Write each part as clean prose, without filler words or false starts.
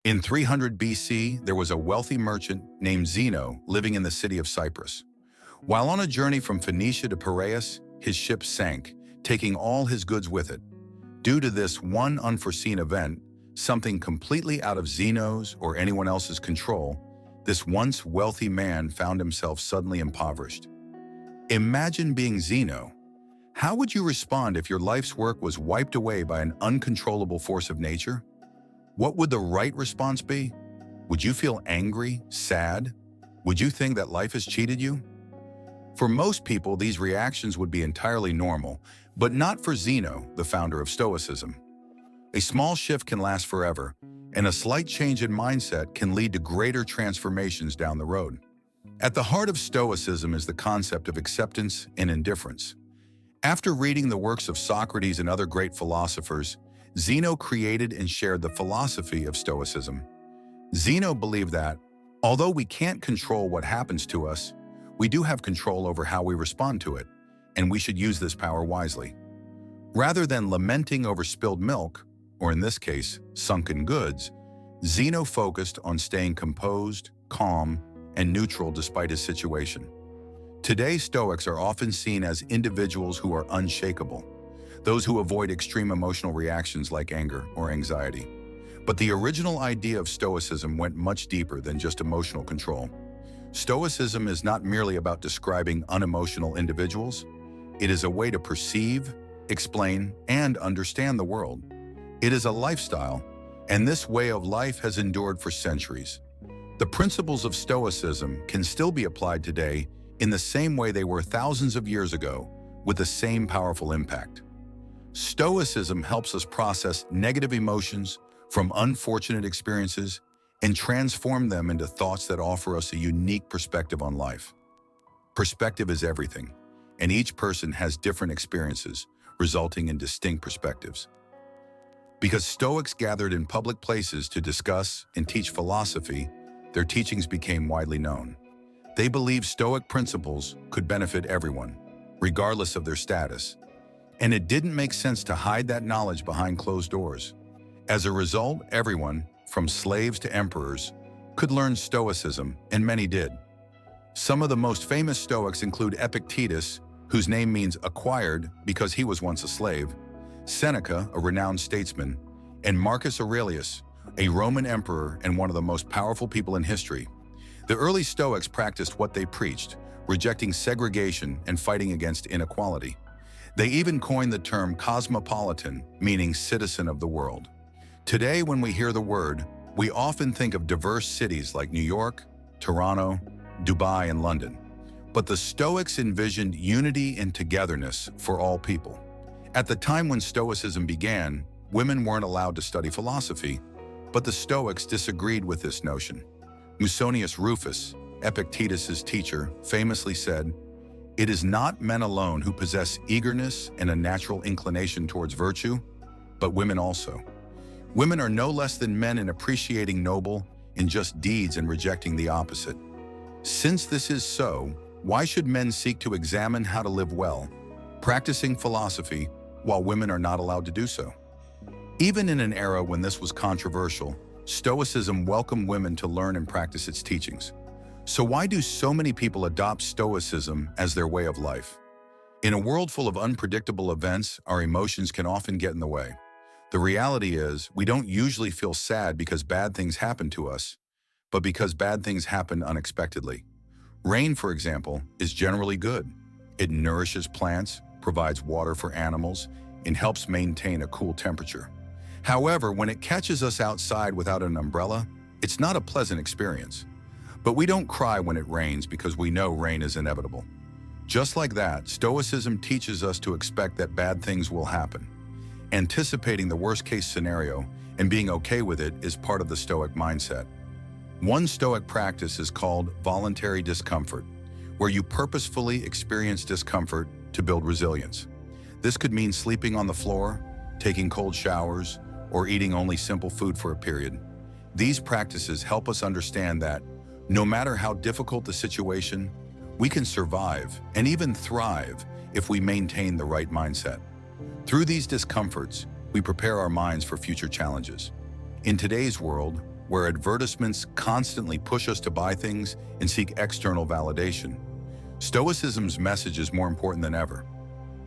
In 300 BC, there was a wealthy merchant named Zeno living in the city of Cyprus. While on a journey from Phoenicia to Piraeus, his ship sank, taking all his goods with it. Due to this one unforeseen event, something completely out of Zeno's or anyone else's control, this once wealthy man found himself suddenly impoverished. Imagine being Zeno. How would you respond if your life's work was wiped away by an uncontrollable force of nature? What would the right response be? Would you feel angry, sad? Would you think that life has cheated you? For most people, these reactions would be entirely normal, but not for Zeno, the founder of Stoicism. A small shift can last forever, and a slight change in mindset can lead to greater transformations down the road. At the heart of Stoicism is the concept of acceptance and indifference. After reading the works of Socrates and other great philosophers, Zeno created and shared the philosophy of Stoicism. Zeno believed that, although we can't control what happens to us, we do have control over how we respond to it, and we should use this power wisely. Rather than lamenting over spilled milk, or in this case, sunken goods, Zeno focused on staying composed, calm, and neutral despite his situation. Today, Stoics are often seen as individuals who are unshakable, those who avoid extreme emotional reactions like anger or anxiety. But the original idea of Stoicism went much deeper than just emotional control. Stoicism is not merely about describing unemotional individuals. It is a way to perceive, explain, and understand the world. It is a lifestyle, and this way of life has endured for centuries. The principles of Stoicism can still be applied today in the same way they were thousands of years ago, with the same powerful impact. Stoicism helps us process negative emotions from unfortunate experiences and transform them into thoughts that offer us a unique perspective on life. Perspective is everything, and each person has different experiences, resulting in distinct perspectives. Because Stoics gathered in public places to discuss and teach philosophy, their teachings became widely known. They believed Stoic principles could benefit everyone, regardless of their status, and it didn't make sense to hide that knowledge behind closed doors. As a result, everyone, from slaves to emperors, could learn Stoicism, and many did. Some of the most famous Stoics include Epictetus, whose name means acquired because he was once a slave, Seneca, a renowned statesman, and Marcus Aurelius, a Roman emperor and one of the most powerful people in history. The early Stoics practiced what they preached, rejecting segregation and fighting against inequality. They even coined the term cosmopolitan, meaning citizen of the world. Today, when we hear the word, we often think of diverse cities like New York, Toronto, Dubai, and London. But the Stoics envisioned unity and togetherness for all people. At the time when Stoicism began, women weren't allowed to study philosophy, but the Stoics disagreed with this notion. Musonius Rufus, Epictetus' teacher, famously said, "It is not men alone who possess eagerness and a natural inclination towards virtue, but women also. Women are no less than men in appreciating noble in just deeds and rejecting the opposite. Since this is so, why should men seek to examine how to live well, practicing philosophy, while women are not allowed to do so?" Even in an era when this was controversial, Stoicism welcomed women to learn and practice its teachings. So why do so many people adopt Stoicism as their way of life? In a world full of unpredictable events, our emotions can often get in the way. The reality is, we don't usually feel sad because bad things happen to us, but because bad things happen unexpectedly. Rain, for example, is generally good. It nourishes plants, provides water for animals, and helps maintain a cool temperature. However, when it catches us outside without an umbrella, it's not a pleasant experience. But we don't cry when it rains because we know rain is inevitable. Just like that, Stoicism teaches us to expect that bad things will happen. Anticipating the worst-case scenario and being okay with it is part of the Stoic mindset. One Stoic practice is called voluntary discomfort, where you purposefully experience discomfort to build resilience. This could mean sleeping on the floor, taking cold showers, or eating only simple food for a period. These practices help us understand that no matter how difficult the situation, we can survive and even thrive if we maintain the right mindset. Through these discomforts, we prepare our minds for future challenges. In today's world, where advertisements constantly push us to buy things and seek external validation, Stoicism's message is more important than ever.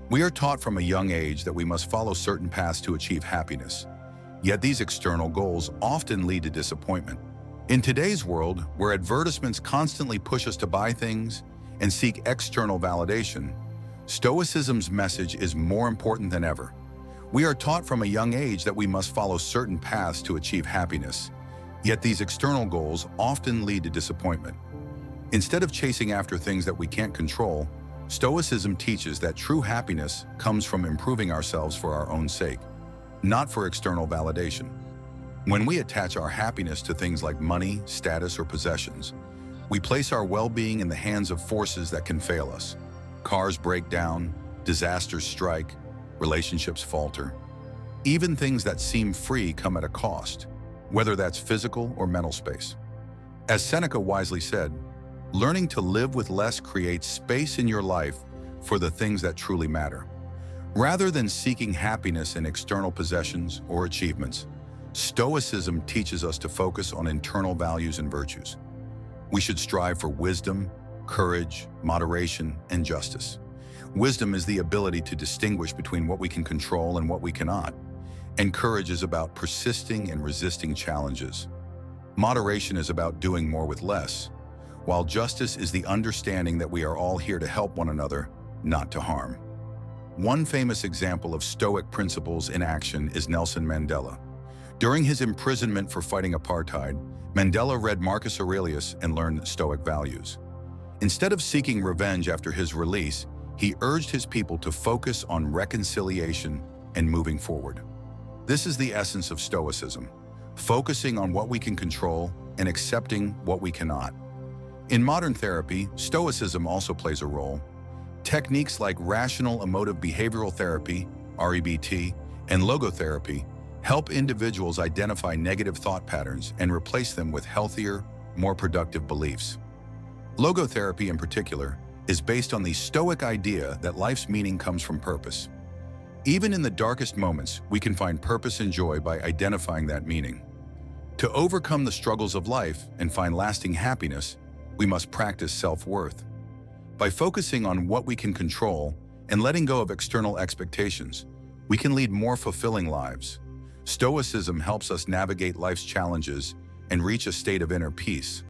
We are taught from a young age that we must follow certain paths to achieve happiness, yet these external goals often lead to disappointment. In today's world, where advertisements constantly push us to buy things and seek external validation, Stoicism's message is more important than ever. We are taught from a young age that we must follow certain paths to achieve happiness, yet these external goals often lead to disappointment. Instead of chasing after things that we can't control, Stoicism teaches that true happiness comes from improving ourselves for our own sake, not for external validation. When we attach our happiness to things like money, status, or possessions, we place our well-being in the hands of forces that can fail us. Cars break down, disasters strike, relationships falter. Even things that seem free come at a cost, whether that's physical or mental space. As Seneca wisely said, learning to live with less creates space in your life for the things that truly matter. Rather than seeking happiness in external possessions or achievements, Stoicism teaches us to focus on internal values and virtues. We should strive for wisdom, courage, moderation, and justice. Wisdom is the ability to distinguish between what we can control and what we cannot, and courage is about persisting and resisting challenges. Moderation is about doing more with less, while justice is the understanding that we are all here to help one another, not to harm. One famous example of Stoic principles in action is Nelson Mandela. During his imprisonment for fighting apartheid, Mandela read Marcus Aurelius and learned Stoic values. Instead of seeking revenge after his release, he urged his people to focus on reconciliation and moving forward. This is the essence of Stoicism, focusing on what we can control and accepting what we cannot. In modern therapy, Stoicism also plays a role. Techniques like rational emotive behavioral therapy, REBT, and logotherapy help individuals identify negative thought patterns and replace them with healthier, more productive beliefs. Logotherapy in particular is based on the Stoic idea that life's meaning comes from purpose. Even in the darkest moments, we can find purpose and joy by identifying that meaning. To overcome the struggles of life and find lasting happiness, we must practice self-worth. By focusing on what we can control and letting go of external expectations, we can lead more fulfilling lives. Stoicism helps us navigate life's challenges and reach a state of inner peace.